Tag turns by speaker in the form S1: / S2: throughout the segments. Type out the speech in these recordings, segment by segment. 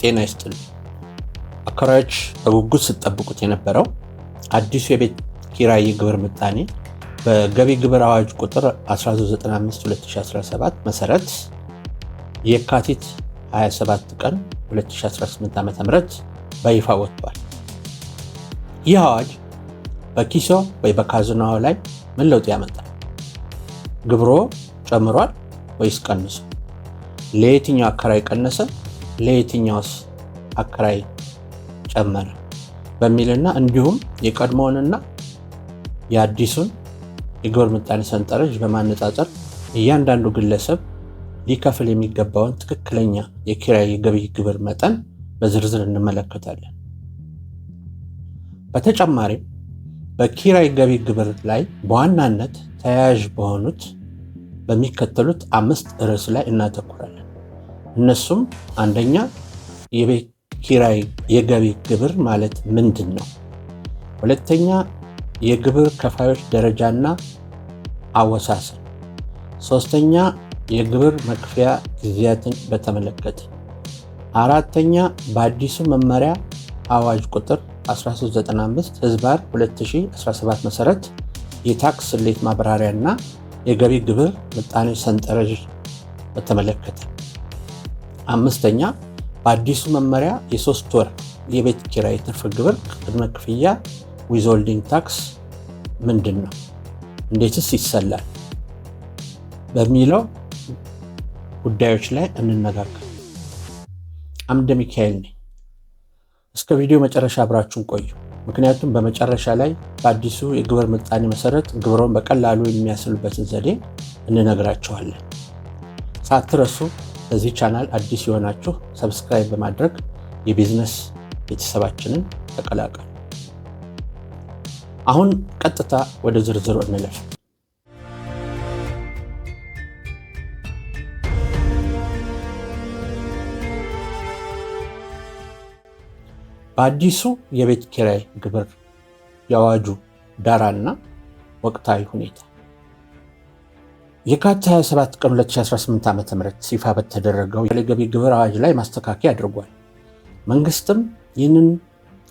S1: ጤና ይስጥልኝ። አከራዮች በጉጉት ሲጠብቁት የነበረው አዲሱ የቤት ኪራይ የግብር ምጣኔ በገቢ ግብር አዋጅ ቁጥር 1395/2017 መሰረት የካቲት 27 ቀን 2018 ዓ.ም በይፋ ወጥቷል። ይህ አዋጅ በኪሶ ወይ በካዝናው ላይ ምን ለውጥ ያመጣል? ግብሮ ጨምሯል ወይስ ቀንሷል? ለየትኛው አከራይ ቀነሰ? ለየትኛውስ አከራይ ጨመረ? በሚልና እንዲሁም የቀድሞውንና የአዲሱን የግብር ምጣኔ ሰንጠረዥ በማነጻጸር እያንዳንዱ ግለሰብ ሊከፍል የሚገባውን ትክክለኛ የኪራይ የገቢ ግብር መጠን በዝርዝር እንመለከታለን። በተጨማሪም በኪራይ ገቢ ግብር ላይ በዋናነት ተያያዥ በሆኑት በሚከተሉት 5 ርዕስ ላይ እናተኩራለን። እነሱም አንደኛ፣ የቤት ኪራይ የገቢ ግብር ማለት ምንድን ነው? ሁለተኛ፣ የግብር ከፋዮች ደረጃና አወሳሰን። ሶስተኛ፣ የግብር መክፈያ ጊዜያትን በተመለከተ። አራተኛ፣ በአዲሱ መመሪያ አዋጅ ቁጥር 1395/2017 መሰረት የታክስ ስሌት ማብራሪያና የገቢ ግብር ምጣኔ ሰንጠረዥ በተመለከተ። አምስተኛ፣ በአዲሱ መመሪያ የ3 ወር የቤት ኪራይ ትርፍ ግብር ቅድመ ክፍያ ዊዝሆልዲንግ ታክስ ምንድን ነው? እንዴትስ ይሰላል? በሚለው ጉዳዮች ላይ እንነጋገር። አምደ ሚካኤል ነኝ። እስከ ቪዲዮ መጨረሻ አብራችሁን ቆዩ። ምክንያቱም በመጨረሻ ላይ በአዲሱ የግብር ምጣኔ መሰረት ግብሮን በቀላሉ የሚያስሉበትን ዘዴ እንነግራችኋለን። ሳትረሱ በዚህ ቻናል አዲስ የሆናችሁ ሰብስክራይብ በማድረግ የቢዝነስ ቤተሰባችንን ተቀላቀሉ። አሁን ቀጥታ ወደ ዝርዝሩ እንለፍ። በአዲሱ የቤት ኪራይ ግብር የአዋጁ ዳራና ወቅታዊ ሁኔታ የካቲት 27 ቀን 2018 ዓ.ም ይፋ በተደረገው የገቢ ግብር አዋጅ ላይ ማስተካከያ አድርጓል። መንግስትም ይህንን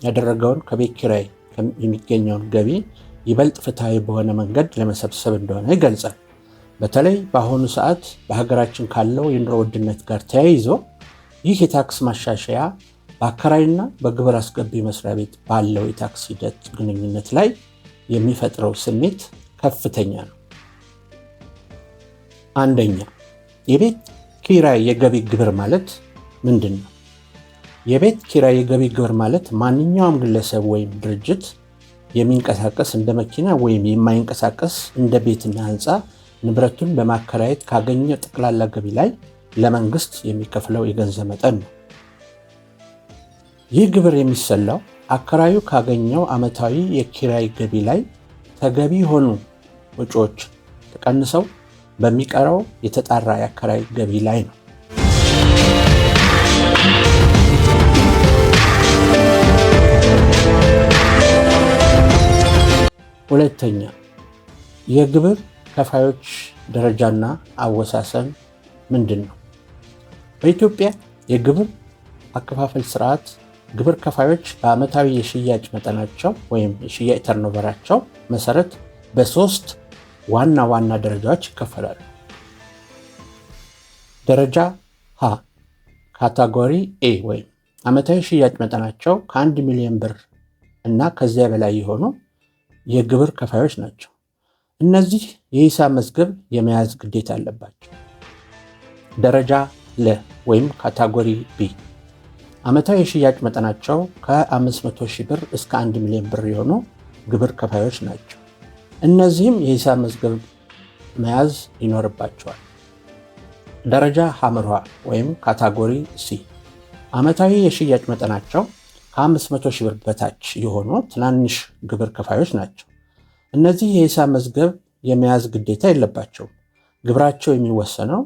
S1: ያደረገውን ከቤት ኪራይ የሚገኘውን ገቢ ይበልጥ ፍትሐዊ በሆነ መንገድ ለመሰብሰብ እንደሆነ ይገልጻል። በተለይ በአሁኑ ሰዓት በሀገራችን ካለው የኑሮ ውድነት ጋር ተያይዞ ይህ የታክስ ማሻሻያ በአከራይና በግብር አስገቢ መስሪያ ቤት ባለው የታክስ ሂደት ግንኙነት ላይ የሚፈጥረው ስሜት ከፍተኛ ነው። አንደኛ፣ የቤት ኪራይ የገቢ ግብር ማለት ምንድን ነው? የቤት ኪራይ የገቢ ግብር ማለት ማንኛውም ግለሰብ ወይም ድርጅት የሚንቀሳቀስ እንደ መኪና ወይም የማይንቀሳቀስ እንደ ቤትና ህንፃ ንብረቱን በማከራየት ካገኘው ጠቅላላ ገቢ ላይ ለመንግስት የሚከፍለው የገንዘብ መጠን ነው። ይህ ግብር የሚሰላው አከራዩ ካገኘው ዓመታዊ የኪራይ ገቢ ላይ ተገቢ የሆኑ ወጪዎች ተቀንሰው በሚቀረው የተጣራ የአከራይ ገቢ ላይ ነው። ሁለተኛ፣ የግብር ከፋዮች ደረጃና አወሳሰን ምንድን ነው? በኢትዮጵያ የግብር አከፋፈል ስርዓት ግብር ከፋዮች በዓመታዊ የሽያጭ መጠናቸው ወይም የሽያጭ ተርኖቨራቸው መሰረት በ3 ዋና ዋና ደረጃዎች ይከፈላሉ። ደረጃ ሀ ካታጎሪ ኤ ወይም ዓመታዊ ሽያጭ መጠናቸው ከ1 ሚሊዮን ብር እና ከዚያ በላይ የሆኑ የግብር ከፋዮች ናቸው። እነዚህ የሂሳብ መዝገብ የመያዝ ግዴታ አለባቸው። ደረጃ ለ ወይም ካታጎሪ ቢ ዓመታዊ የሽያጭ መጠናቸው ከ500,000 ብር እስከ 1 ሚሊዮን ብር የሆኑ ግብር ከፋዮች ናቸው። እነዚህም የሂሳብ መዝገብ መያዝ ይኖርባቸዋል። ደረጃ ሐምርሃ ወይም ካታጎሪ ሲ ዓመታዊ የሽያጭ መጠናቸው ከ500,000 ብር በታች የሆኑ ትናንሽ ግብር ከፋዮች ናቸው። እነዚህ የሂሳብ መዝገብ የመያዝ ግዴታ የለባቸውም። ግብራቸው የሚወሰነው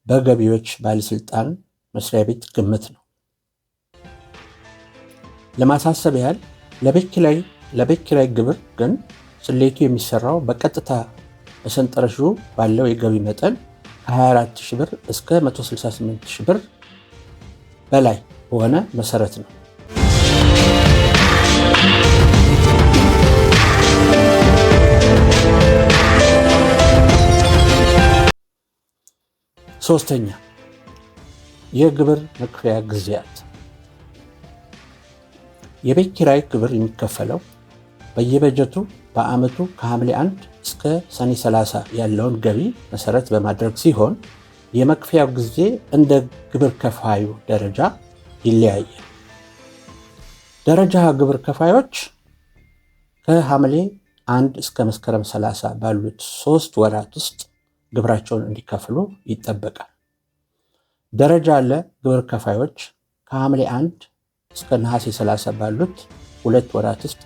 S1: በገቢዎች ባለስልጣን መስሪያ ቤት ግምት ነው። ለማሳሰብ ያህል ለቤት ኪራይ ግብር ግን ስሌቱ የሚሰራው በቀጥታ በሰንጠረዡ ባለው የገቢ መጠን ከ24,000 ብር እስከ 168,000 ብር በላይ በሆነ መሰረት ነው። ሶስተኛ፣ የግብር መክፈያ ጊዜያት። የቤት ኪራይ ግብር የሚከፈለው በየበጀቱ በዓመቱ ከሐምሌ 1 እስከ ሰኔ 30 ያለውን ገቢ መሰረት በማድረግ ሲሆን የመክፈያው ጊዜ እንደ ግብር ከፋዩ ደረጃ ይለያያል። ደረጃ ግብር ከፋዮች ከሐምሌ 1 እስከ መስከረም 30 ባሉት 3 ወራት ውስጥ ግብራቸውን እንዲከፍሉ ይጠበቃል። ደረጃ ለ ግብር ከፋዮች ከሐምሌ 1 እስከ ነሐሴ 30 ባሉት 2 ወራት ውስጥ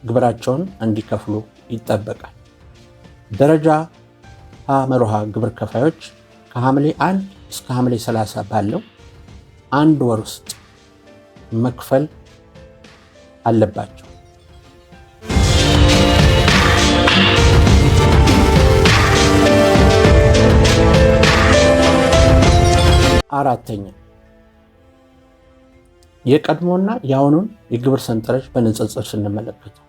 S1: ግብራቸውን እንዲከፍሉ ይጠበቃል። ደረጃ ሐ ግብር ከፋዮች ከሐምሌ 1 እስከ ሐምሌ 30 ባለው 1 ወር ውስጥ መክፈል አለባቸው። አራተኛ፣ የቀድሞና የአሁኑን የግብር ሰንጠረዥ በንጽጽር ስንመለከተው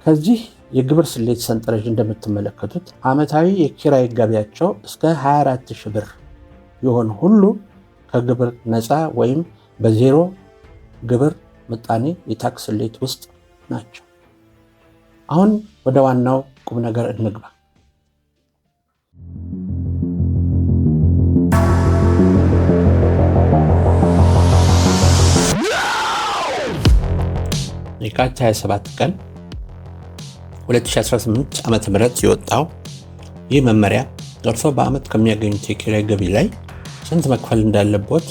S1: ከዚህ የግብር ስሌት ሰንጠረዥ እንደምትመለከቱት ዓመታዊ የኪራይ ገቢያቸው እስከ 24,000 ብር የሆኑ ሁሉ ከግብር ነፃ ወይም በዜሮ ግብር ምጣኔ የታክስ ስሌት ውስጥ ናቸው። አሁን ወደ ዋናው ቁም ነገር እንግባ። የካቲት 27 ቀን 2018 ዓ.ም የወጣው ይህ መመሪያ እርስዎ በዓመት ከሚያገኙት የኪራይ ገቢ ላይ ስንት መክፈል እንዳለቦት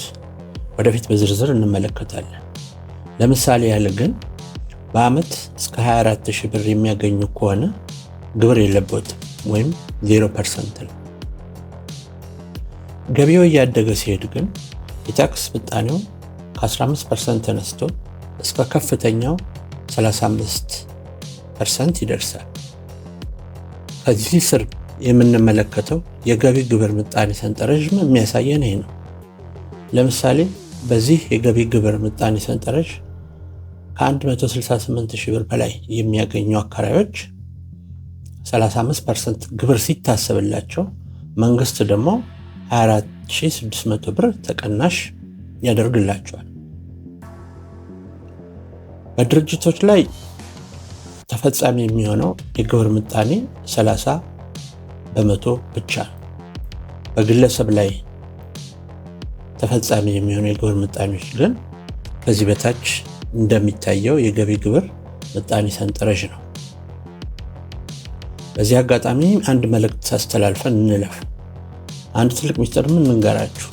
S1: ወደፊት በዝርዝር እንመለከታለን። ለምሳሌ ያህል ግን በዓመት እስከ 24,000 ብር የሚያገኙ ከሆነ ግብር የለቦትም ወይም 0% ነው። ገቢው እያደገ ሲሄድ ግን የታክስ ምጣኔው ከ15% ተነስቶ እስከ ከፍተኛው 35% ይደርሳል። ከዚህ ስር የምንመለከተው የገቢ ግብር ምጣኔ ሰንጠረዥም የሚያሳየን ይህ ነው። ለምሳሌ በዚህ የገቢ ግብር ምጣኔ ሰንጠረዥ ከ168,000 ብር በላይ የሚያገኙ አከራዮች 35% ግብር ሲታሰብላቸው መንግስት ደግሞ 24,600 ብር ተቀናሽ ያደርግላቸዋል። በድርጅቶች ላይ ተፈጻሚ የሚሆነው የግብር ምጣኔ 30% ብቻ ነው። በግለሰብ ላይ ተፈጻሚ የሚሆነው የግብር ምጣኔዎች ግን ከዚህ በታች እንደሚታየው የገቢ ግብር ምጣኔ ሰንጠረዥ ነው። በዚህ አጋጣሚ አንድ መልእክት አስተላልፈን እንለፍ። አንድ ትልቅ ሚስጥር እንንገራችሁ።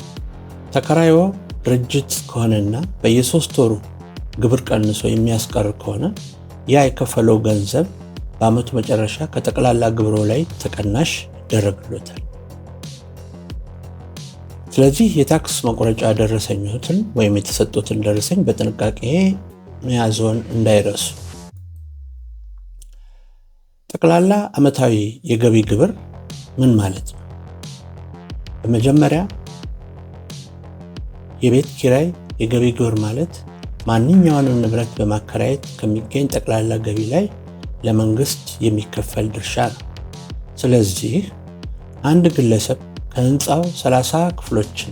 S1: ተከራይዎ ድርጅት ከሆነና በየ3 ወሩ ግብር ቀንሶ የሚያስቀር ከሆነ ያ የከፈለው ገንዘብ በዓመቱ መጨረሻ ከጠቅላላ ግብሮ ላይ ተቀናሽ ይደረግሎታል። ስለዚህ የታክስ መቁረጫ ደረሰኞትን ወይም የተሰጡትን ደረሰኝ በጥንቃቄ መያዝዎን እንዳይረሱ። ጠቅላላ ዓመታዊ የገቢ ግብር ምን ማለት ነው? በመጀመሪያ የቤት ኪራይ የገቢ ግብር ማለት ማንኛውንም ንብረት በማከራየት ከሚገኝ ጠቅላላ ገቢ ላይ ለመንግስት የሚከፈል ድርሻ ነው። ስለዚህ አንድ ግለሰብ ከህንፃው 30 ክፍሎችን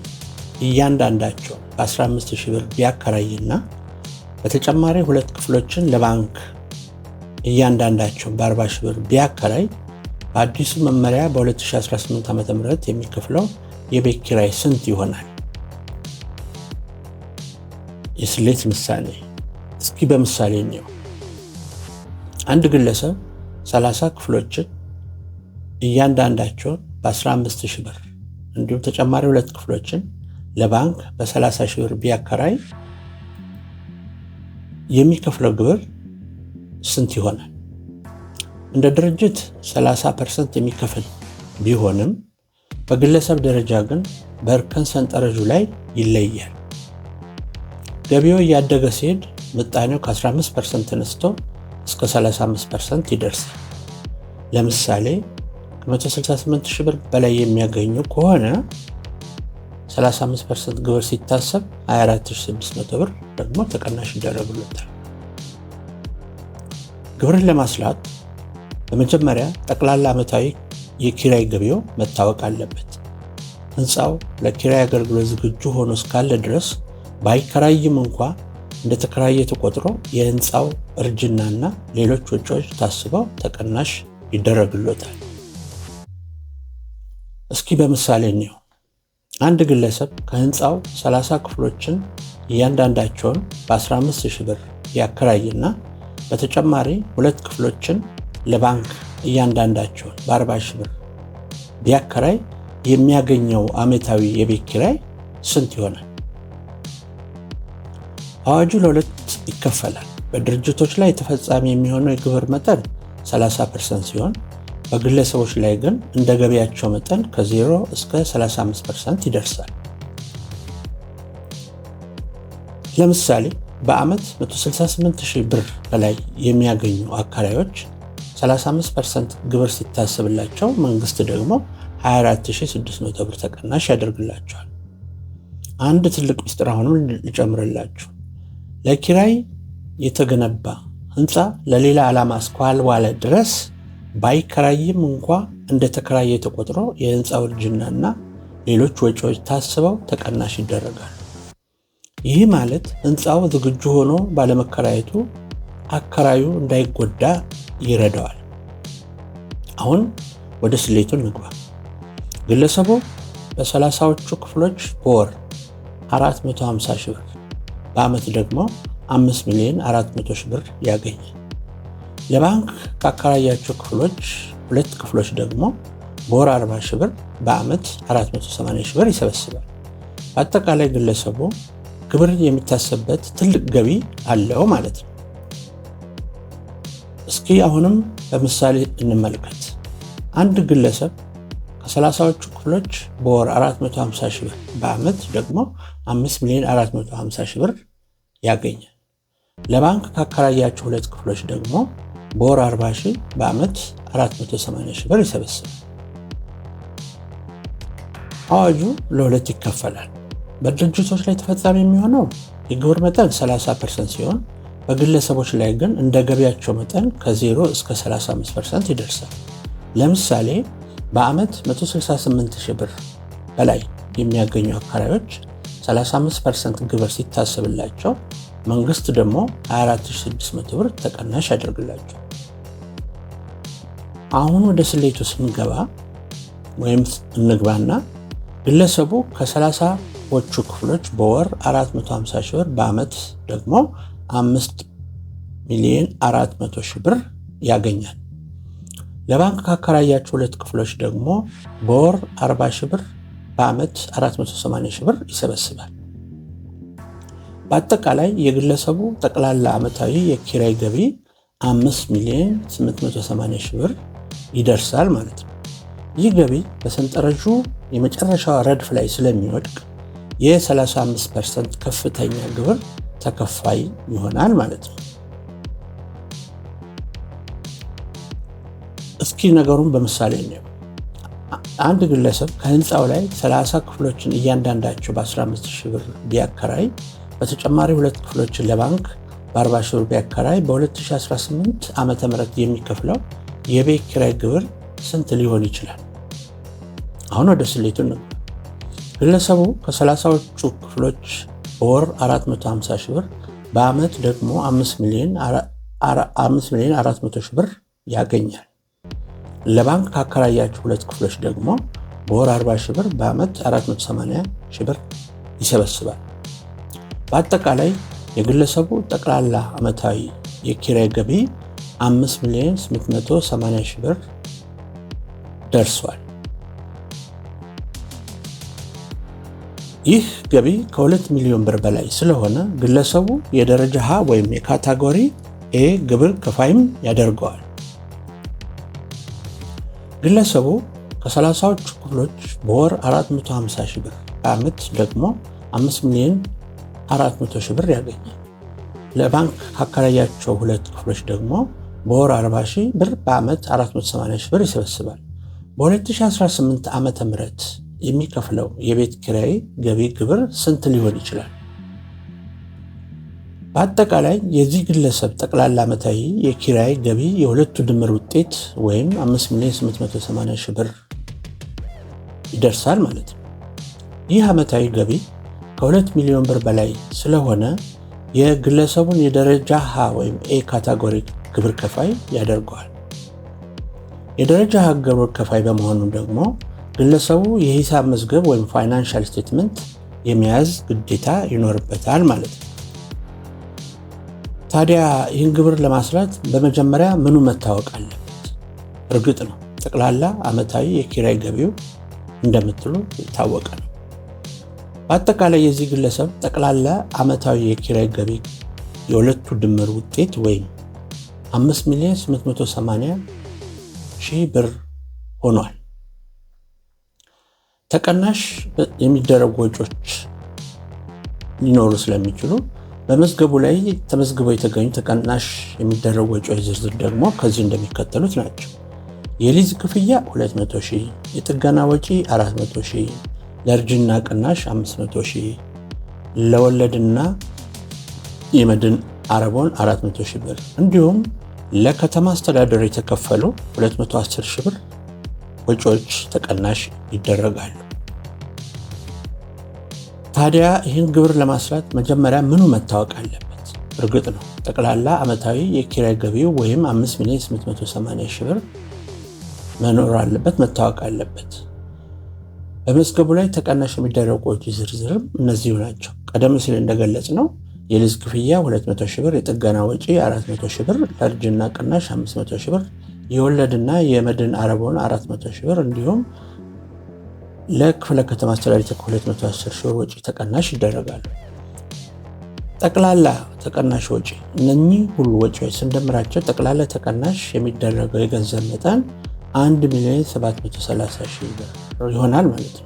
S1: እያንዳንዳቸው በ15,000 ብር ቢያከራይና በተጨማሪ 2 ክፍሎችን ለባንክ እያንዳንዳቸው በ40,000 ብር ቢያከራይ በአዲሱ መመሪያ በ2018 ዓ.ም የሚከፍለው የቤት ኪራይ ስንት ይሆናል? የስሌት ምሳሌ እስኪ በምሳሌ ነው። አንድ ግለሰብ 30 ክፍሎችን እያንዳንዳቸውን በ15,000 ብር እንዲሁም ተጨማሪ 2 ክፍሎችን ለባንክ በ30,000 ብር ቢያከራይ የሚከፍለው ግብር ስንት ይሆናል? እንደ ድርጅት 30% የሚከፍል ቢሆንም በግለሰብ ደረጃ ግን በእርከን ሰንጠረዡ ላይ ይለያል። ገቢው እያደገ ሲሄድ ምጣኔው ከ15% ተነስቶ እስከ 35% ይደርሳል። ለምሳሌ ከ168,000 ብር በላይ የሚያገኙ ከሆነ 35% ግብር ሲታሰብ 24600 ብር ደግሞ ተቀናሽ ይደረግለታል። ግብርን ለማስላት በመጀመሪያ ጠቅላላ ዓመታዊ የኪራይ ገቢው መታወቅ አለበት። ህንፃው ለኪራይ አገልግሎት ዝግጁ ሆኖ እስካለ ድረስ ባይከራይም እንኳ እንደተከራየ ተቆጥሮ የህንፃው እርጅናና ሌሎች ወጪዎች ታስበው ተቀናሽ ይደረግለታል። እስኪ በምሳሌ እንየው። አንድ ግለሰብ ከህንፃው 30 ክፍሎችን እያንዳንዳቸውን በ15000 ብር ያከራይና በተጨማሪ 2 ክፍሎችን ለባንክ እያንዳንዳቸውን በ40000 ብር ቢያከራይ የሚያገኘው ዓመታዊ የቤት ኪራይ ስንት ይሆናል? አዋጁ ለሁለት ይከፈላል። በድርጅቶች ላይ ተፈጻሚ የሚሆነው የግብር መጠን 30% ሲሆን በግለሰቦች ላይ ግን እንደ ገቢያቸው መጠን ከ0 እስከ 35% ይደርሳል። ለምሳሌ በዓመት 168000 ብር በላይ የሚያገኙ አከራዮች 35% ግብር ሲታሰብላቸው መንግስት ደግሞ 24600 ብር ተቀናሽ ያደርግላቸዋል። አንድ ትልቅ ምስጢር አሁንም ልጨምርላችሁ። ለኪራይ የተገነባ ህንፃ ለሌላ ዓላማ እስካልዋለ ድረስ ባይከራይም እንኳ እንደተከራየ ተቆጥሮ የህንፃው እርጅናና ሌሎች ወጪዎች ታስበው ተቀናሽ ይደረጋሉ። ይህ ማለት ህንፃው ዝግጁ ሆኖ ባለመከራየቱ አከራዩ እንዳይጎዳ ይረዳዋል። አሁን ወደ ስሌቱ እንግባ። ግለሰቡ በ30ዎቹ ክፍሎች በወር 450 ሺህ ብር በዓመት ደግሞ 5,400,000 ብር ያገኛል። ለባንክ ካከራያቸው ክፍሎች 2 ክፍሎች ደግሞ በወር 40 ሺህ ብር በዓመት 480 ሺህ ብር ይሰበስባል። በአጠቃላይ ግለሰቡ ግብር የሚታሰብበት ትልቅ ገቢ አለው ማለት ነው። እስኪ አሁንም በምሳሌ እንመልከት። አንድ ግለሰብ ከ30ዎቹ ክፍሎች በወር 450 ሺህ ብር በዓመት ደግሞ 5,450,000 ብር ያገኛል። ለባንክ ካከራያቸው 2 ክፍሎች ደግሞ በወር 40 ሺህ በዓመት 480 ሺህ ብር ይሰበስባል። አዋጁ ለሁለት ይከፈላል። በድርጅቶች ላይ ተፈጻሚ የሚሆነው የግብር መጠን 30% ሲሆን በግለሰቦች ላይ ግን እንደ ገቢያቸው መጠን ከ0 እስከ 35% ይደርሳል። ለምሳሌ በዓመት 168,000 ብር በላይ የሚያገኙ አከራዮች 35% ግብር ሲታሰብላቸው መንግስት ደግሞ 24600 ብር ተቀናሽ ያደርግላቸው። አሁን ወደ ስሌቱ ስንገባ ወይም እንግባና ግለሰቡ ከ30ዎቹ ክፍሎች በወር 450 ሺህ ብር በዓመት ደግሞ 5,400,000 ብር ያገኛል። ለባንክ ካከራያቸው 2 ክፍሎች ደግሞ በወር 40 ሺህ ብር በዓመት 480 ሺህ ብር ይሰበስባል። በአጠቃላይ የግለሰቡ ጠቅላላ ዓመታዊ የኪራይ ገቢ 5,880,000 ብር ይደርሳል ማለት ነው። ይህ ገቢ በሰንጠረዡ የመጨረሻው ረድፍ ላይ ስለሚወድቅ የ35% ከፍተኛ ግብር ተከፋይ ይሆናል ማለት ነው። እስኪ ነገሩን በምሳሌ ነው። አንድ ግለሰብ ከህንፃው ላይ 30 ክፍሎችን እያንዳንዳቸው በ15,000 ብር ቢያከራይ በተጨማሪ 2 ክፍሎችን ለባንክ በ40 ሺህ ብር ቢያከራይ በ2018 ዓ.ም የሚከፍለው የቤት ኪራይ ግብር ስንት ሊሆን ይችላል? አሁን ወደ ስሌቱ ነው። ግለሰቡ ከ30ዎቹ ክፍሎች በወር 450 ሺህ ብር በዓመት ደግሞ 5,400,000 ብር ያገኛል። ለባንክ ካከራያቸው 2 ክፍሎች ደግሞ በወር 40 ሺህ ብር በዓመት 480 ሺህ ብር ይሰበስባል። በአጠቃላይ የግለሰቡ ጠቅላላ ዓመታዊ የኪራይ ገቢ 5,880,000 ብር ደርሷል። ይህ ገቢ ከ2 ሚሊዮን ብር በላይ ስለሆነ ግለሰቡ የደረጃ ሀ ወይም የካታጎሪ ኤ ግብር ከፋይም ያደርገዋል። ግለሰቡ ከ30ዎቹ ክፍሎች በወር 450 ሺህ ብር በዓመት ደግሞ 5,400,000 ብር ያገኛል። ለባንክ ካከራያቸው 2 ክፍሎች ደግሞ በወር 40 ሺህ ብር በዓመት 480 ሺህ ብር ይሰበስባል። በ2018 ዓ.ም የሚከፍለው የቤት ኪራይ ገቢ ግብር ስንት ሊሆን ይችላል? በአጠቃላይ የዚህ ግለሰብ ጠቅላላ ዓመታዊ የኪራይ ገቢ የሁለቱ ድምር ውጤት ወይም 5,880,000 ብር ይደርሳል ማለት ነው። ይህ ዓመታዊ ገቢ ከ2 ሚሊዮን ብር በላይ ስለሆነ የግለሰቡን የደረጃ ሀ ወይም ኤ ካታጎሪ ግብር ከፋይ ያደርገዋል። የደረጃ ሀ ግብር ከፋይ በመሆኑ ደግሞ ግለሰቡ የሂሳብ መዝገብ ወይም ፋይናንሻል ስቴትመንት የመያዝ ግዴታ ይኖርበታል ማለት ነው። ታዲያ ይህን ግብር ለማስላት በመጀመሪያ ምኑ መታወቅ አለበት? እርግጥ ነው ጠቅላላ ዓመታዊ የኪራይ ገቢው እንደምትሉ የታወቀ ነው። በአጠቃላይ የዚህ ግለሰብ ጠቅላላ ዓመታዊ የኪራይ ገቢ የሁለቱ ድምር ውጤት ወይም 5,880,000 ብር ሆኗል። ተቀናሽ የሚደረጉ ወጪዎች ሊኖሩ ስለሚችሉ በመዝገቡ ላይ ተመዝግበው የተገኙ ተቀናሽ የሚደረጉ ወጪዎች ዝርዝር ደግሞ ከዚህ እንደሚከተሉት ናቸው። የሊዝ ክፍያ 200,000፣ የጥገና ወጪ 400,000፣ ለእርጅና ቅናሽ 500,000፣ ለወለድና የመድን አረቦን 400,000 ብር እንዲሁም ለከተማ አስተዳደር የተከፈሉ 210,000 ብር ወጪዎች ተቀናሽ ይደረጋሉ። ታዲያ ይህን ግብር ለማስላት መጀመሪያ ምኑ መታወቅ አለበት? እርግጥ ነው ጠቅላላ ዓመታዊ የኪራይ ገቢው ወይም 5,880,000 ብር መኖር አለበት፣ መታወቅ አለበት። በመዝገቡ ላይ ተቀናሽ የሚደረጉ ወጪ ዝርዝርም እነዚሁ ናቸው። ቀደም ሲል እንደገለጽ ነው የሊዝ ክፍያ 200,000 ብር፣ የጥገና ወጪ 400,000 ብር፣ ለእርጅና ቅናሽ 500,000 ብር፣ የወለድና የመድን አረቦን 400,000 ብር እንዲሁም ለክፍለ ከተማ አስተዳደር 210,000 ብር ወጪ ተቀናሽ ይደረጋሉ። ጠቅላላ ተቀናሽ ወጪ እነኚህ ሁሉ ወጪዎች ስንደምራቸው ጠቅላላ ተቀናሽ የሚደረገው የገንዘብ መጠን 1,730,000 ብር ይሆናል ማለት ነው።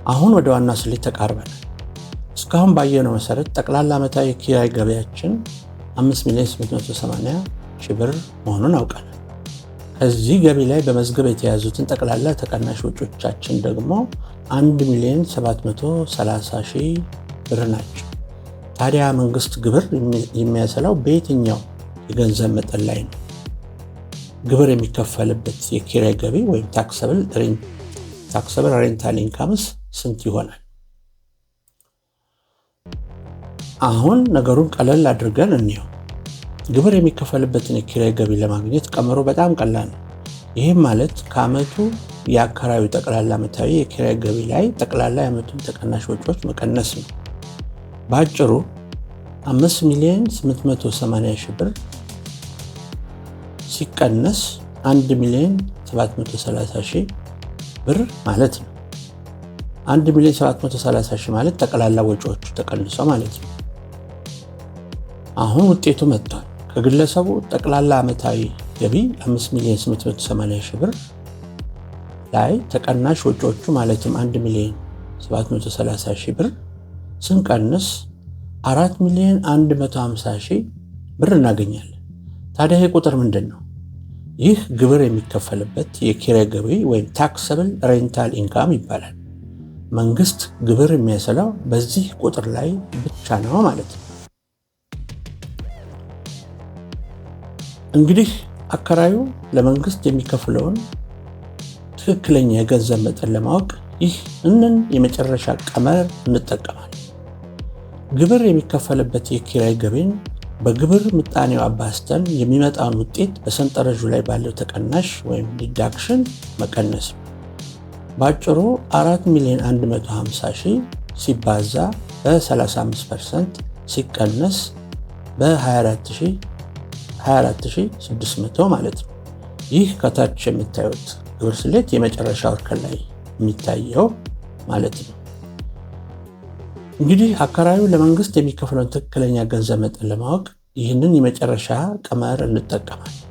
S1: አሁን ወደ ዋና ስሌት ተቃርበናል። እስካሁን ባየነው መሰረት ጠቅላላ ዓመታዊ የኪራይ ገቢያችን 5,880,000 ብር መሆኑን አውቀናል። ከዚህ ገቢ ላይ በመዝገብ የተያዙትን ጠቅላላ ተቀናሽ ወጪዎቻችን ደግሞ 1,730,000 ብር ናቸው። ታዲያ መንግስት ግብር የሚያሰላው በየትኛው የገንዘብ መጠን ላይ ነው? ግብር የሚከፈልበት የኪራይ ገቢ ወይም ታክሰብል ሬንታል ኢንካምስ ስንት ይሆናል? አሁን ነገሩን ቀለል አድርገን እንየው። ግብር የሚከፈልበትን የኪራይ ገቢ ለማግኘት ቀመሩ በጣም ቀላል ነው። ይህም ማለት ከዓመቱ የአከራዩ ጠቅላላ ዓመታዊ የኪራይ ገቢ ላይ ጠቅላላ የዓመቱን ተቀናሽ ወጪዎች መቀነስ ነው። በአጭሩ 5,880,000 ብር ሲቀነስ 1,730,000 ብር ማለት ነው። 1,730,000 ማለት ጠቅላላ ወጪዎቹ ተቀንሰው ማለት ነው። አሁን ውጤቱ መጥቷል። ከግለሰቡ ጠቅላላ ዓመታዊ ገቢ 5,880,000 ብር ላይ ተቀናሽ ወጪዎቹ ማለትም 1,730,000 ብር ስንቀንስ 4,150,000 ብር እናገኛለን። ታዲያ ይህ ቁጥር ምንድን ነው? ይህ ግብር የሚከፈልበት የኪራይ ገቢ ወይም ታክሰብል ሬንታል ኢንካም ይባላል። መንግስት ግብር የሚያሰላው በዚህ ቁጥር ላይ ብቻ ነው ማለት ነው። እንግዲህ አከራዩ ለመንግስት የሚከፍለውን ትክክለኛ የገንዘብ መጠን ለማወቅ ይህንን የመጨረሻ ቀመር እንጠቀማለን። ግብር የሚከፈልበት የኪራይ ገቢን በግብር ምጣኔው አባዝተን የሚመጣውን ውጤት በሰንጠረዡ ላይ ባለው ተቀናሽ ወይም ዲዳክሽን መቀነስ ነው። በአጭሩ 4,150,000 ሲባዛ በ35% ሲቀነስ በ24,600 ማለት ነው። ይህ ከታች የምታዩት ግብር ስሌት የመጨረሻ እርከን ላይ የሚታየው ማለት ነው። እንግዲህ አከራዩ ለመንግስት የሚከፍለውን ትክክለኛ ገንዘብ መጠን ለማወቅ ይህንን የመጨረሻ ቀመር እንጠቀማለን።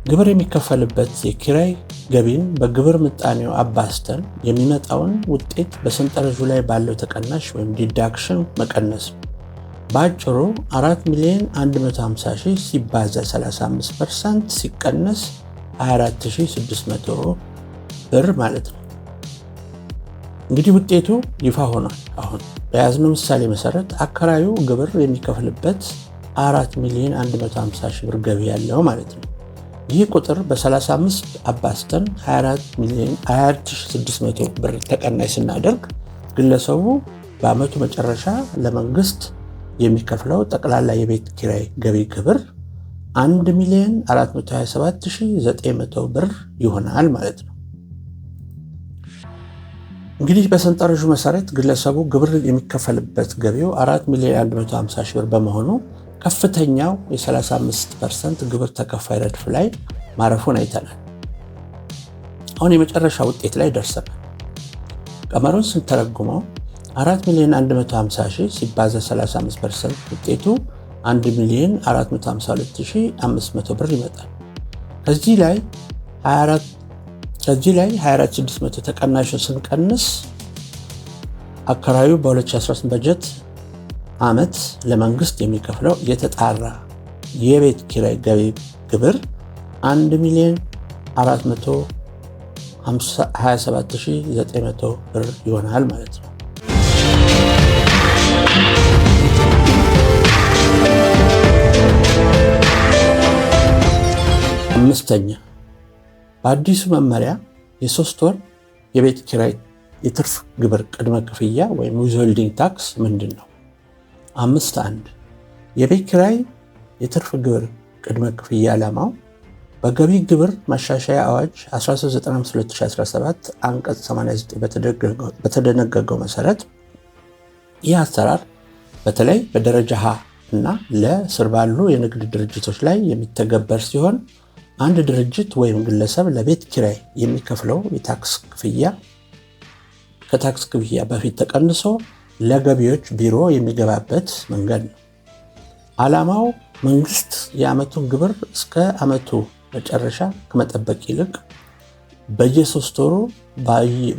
S1: ግብር የሚከፈልበት የኪራይ ገቢን በግብር ምጣኔው አባዝተን የሚመጣውን ውጤት በሰንጠረዡ ላይ ባለው ተቀናሽ ወይም ዲዳክሽን መቀነስ ነው። በአጭሩ 4,150,000 ሲባዛ 35% ሲቀነስ 24,600 ብር ማለት ነው። እንግዲህ ውጤቱ ይፋ ሆኗል። አሁን በያዝነው ምሳሌ መሰረት አከራዩ ግብር የሚከፍልበት 4,150,000 ብር ገቢ ያለው ማለት ነው። ይህ ቁጥር በ35 አባዝተን 24,600 ብር ተቀናሽ ስናደርግ ግለሰቡ በዓመቱ መጨረሻ ለመንግስት የሚከፍለው ጠቅላላ የቤት ኪራይ ገቢ ግብር 1,427,900 ብር ይሆናል ማለት ነው። እንግዲህ በሰንጠረዡ መሰረት ግለሰቡ ግብር የሚከፈልበት ገቢው 4,150,000 ብር በመሆኑ ከፍተኛው የ35% ግብር ተከፋይ ረድፍ ላይ ማረፉን አይተናል። አሁን የመጨረሻ ውጤት ላይ ደርሰናል። ቀመሩን ስንተረጉመው 4,150,000 ሲባዛ 35% ውጤቱ 1,452,500 ብር ይመጣል። ከዚህ ላይ 24,600 ተቀናሹን ስንቀንስ አከራዩ በ2018 በጀት ዓመት ለመንግስት የሚከፍለው የተጣራ የቤት ኪራይ ገቢ ግብር 1,427,900 ብር ይሆናል ማለት ነው። አምስተኛ፣ በአዲሱ መመሪያ የ3 ወር የቤት ኪራይ የትርፍ ግብር ቅድመ ክፍያ ወይም ዊዝሆልዲንግ ታክስ ምንድን ነው? 5.1 የቤት ኪራይ የትርፍ ግብር ቅድመ ክፍያ ዓላማው በገቢ ግብር ማሻሻያ አዋጅ 1395/2017 አንቀጽ 89 በተደነገገው መሰረት ይህ አሰራር በተለይ በደረጃ ሀ እና ለ ስር ባሉ የንግድ ድርጅቶች ላይ የሚተገበር ሲሆን አንድ ድርጅት ወይም ግለሰብ ለቤት ኪራይ የሚከፍለው የታክስ ክፍያ ከታክስ ክፍያ በፊት ተቀንሶ ለገቢዎች ቢሮ የሚገባበት መንገድ ነው። ዓላማው መንግስት የዓመቱን ግብር እስከ ዓመቱ መጨረሻ ከመጠበቅ ይልቅ በየ3 ወሩ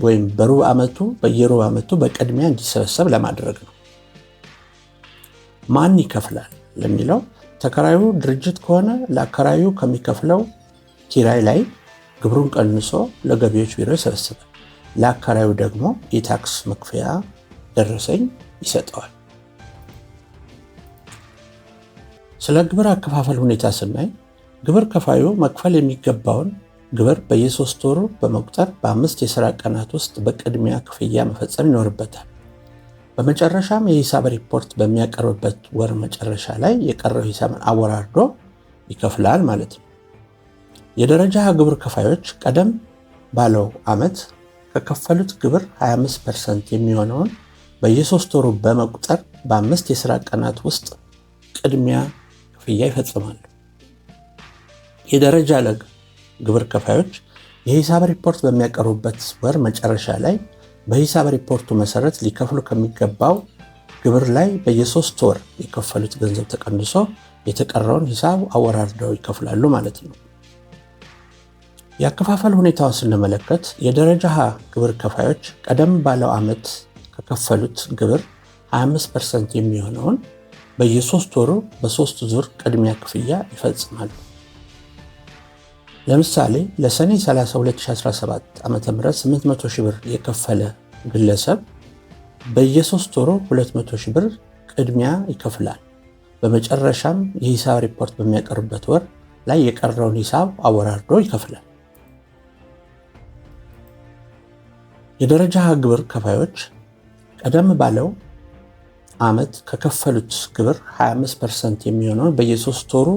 S1: ወይም በሩብ ዓመቱ በየሩብ ዓመቱ በቅድሚያ እንዲሰበሰብ ለማድረግ ነው። ማን ይከፍላል ለሚለው ተከራዩ ድርጅት ከሆነ ለአከራዩ ከሚከፍለው ኪራይ ላይ ግብሩን ቀንሶ ለገቢዎች ቢሮ ይሰበስባል። ለአከራዩ ደግሞ የታክስ መክፈያ ደረሰኝ ይሰጠዋል። ስለ ግብር አከፋፈል ሁኔታ ስናይ ግብር ከፋዩ መክፈል የሚገባውን ግብር በየ3 ወሩ በመቁጠር በ5 የሥራ ቀናት ውስጥ በቅድሚያ ክፍያ መፈጸም ይኖርበታል። በመጨረሻም የሂሳብ ሪፖርት በሚያቀርብበት ወር መጨረሻ ላይ የቀረው ሂሳብን አወራርዶ ይከፍላል ማለት ነው። የደረጃ ሀ ግብር ከፋዮች ቀደም ባለው ዓመት ከከፈሉት ግብር 25% የሚሆነውን በየ3 ወሩ በመቁጠር በ5 የሥራ ቀናት ውስጥ ቅድሚያ ክፍያ ይፈጽማሉ። የደረጃ ለ ግብር ከፋዮች የሂሳብ ሪፖርት በሚያቀርቡበት ወር መጨረሻ ላይ በሂሳብ ሪፖርቱ መሰረት ሊከፍሉ ከሚገባው ግብር ላይ በየ3 ወር የከፈሉት ገንዘብ ተቀንሶ የተቀረውን ሂሳብ አወራርደው ይከፍላሉ ማለት ነው። የአከፋፈል ሁኔታውን ስንመለከት የደረጃ ሀ ግብር ከፋዮች ቀደም ባለው ዓመት ከከፈሉት ግብር 25% የሚሆነውን በየ3 ወሩ በ3 ዙር ቅድሚያ ክፍያ ይፈጽማሉ። ለምሳሌ ለሰኔ 30 2017 ዓ.ም 800,000 ብር የከፈለ ግለሰብ በየ3 ወሩ 200,000 ብር ቅድሚያ ይከፍላል። በመጨረሻም የሂሳብ ሪፖርት በሚያቀርብበት ወር ላይ የቀረውን ሂሳብ አወራርዶ ይከፍላል። የደረጃ ሀ ግብር ከፋዮች ቀደም ባለው ዓመት ከከፈሉት ግብር 25% የሚሆነውን በየ3 ወሩ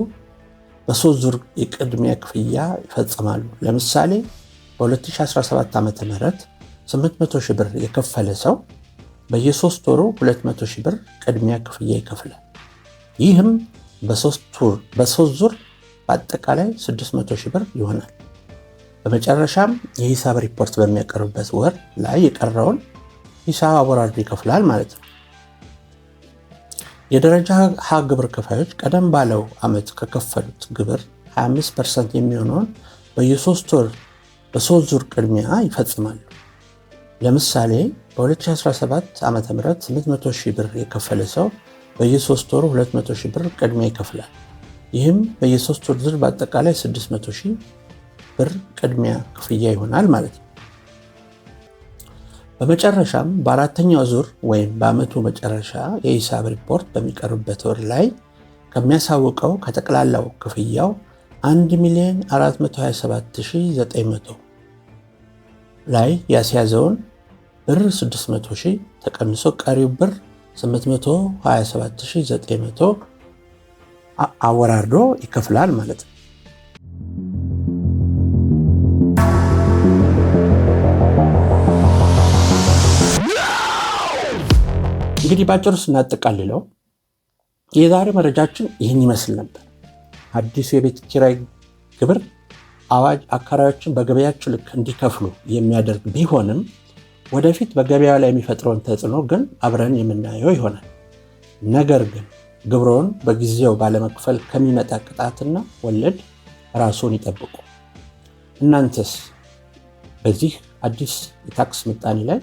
S1: በ3 ዙር የቅድሚያ ክፍያ ይፈጽማሉ። ለምሳሌ በ2017 ዓ.ም 800,000 ብር የከፈለ ሰው በየ3 ወሩ 200,000 ብር ቅድሚያ ክፍያ ይከፍላል። ይህም በ3 ዙር በአጠቃላይ 600,000 ብር ይሆናል። በመጨረሻም የሂሳብ ሪፖርት በሚያቀርብበት ወር ላይ የቀረውን ሂሳብ አወራርዶ ይከፍላል ማለት ነው። የደረጃ ሀ ግብር ከፋዮች ቀደም ባለው ዓመት ከከፈሉት ግብር 25% የሚሆነውን በየ3 ወር በ3 ዙር ቅድሚያ ይፈጽማሉ። ለምሳሌ በ2017 ዓ.ም 800,000 ብር የከፈለ ሰው በየ3 ወሩ 200,000 ብር ቅድሚያ ይከፍላል። ይህም በየ3 ወር ዙር በአጠቃላይ 600,000 ብር ቅድሚያ ክፍያ ይሆናል ማለት ነው። በመጨረሻም በአራተኛው ዙር ወይም በዓመቱ መጨረሻ የሂሳብ ሪፖርት በሚቀርብበት ወር ላይ ከሚያሳውቀው ከጠቅላላው ክፍያው 1,427,900 ላይ ያስያዘውን ብር 600,000 ተቀንሶ ቀሪው ብር 827,900 አወራርዶ ይከፍላል ማለት ነው። እንግዲህ ባጭሩ ስናጠቃልለው የዛሬ መረጃችን ይህን ይመስል ነበር። አዲሱ የቤት ኪራይ ግብር አዋጅ አከራዮችን በገበያቸው ልክ እንዲከፍሉ የሚያደርግ ቢሆንም ወደፊት በገበያው ላይ የሚፈጥረውን ተጽዕኖ ግን አብረን የምናየው ይሆናል። ነገር ግን ግብሮን በጊዜው ባለመክፈል ከሚመጣ ቅጣትና ወለድ ራስዎን ይጠብቁ። እናንተስ በዚህ አዲስ የታክስ ምጣኔ ላይ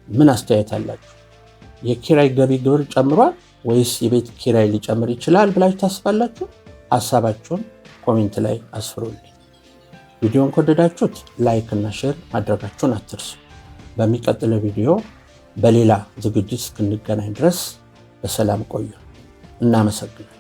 S1: ምን አስተያየት አላችሁ? የኪራይ ገቢ ግብር ጨምሯል ወይስ የቤት ኪራይ ሊጨምር ይችላል ብላችሁ ታስባላችሁ? ሐሳባችሁን ኮሜንት ላይ አስፍሩልኝ። ቪዲዮን ከወደዳችሁት ላይክ እና ሼር ማድረጋችሁን አትርሱ። በሚቀጥለው ቪዲዮ በሌላ ዝግጅት እስክንገናኝ ድረስ በሰላም ቆዩ። እናመሰግናለን።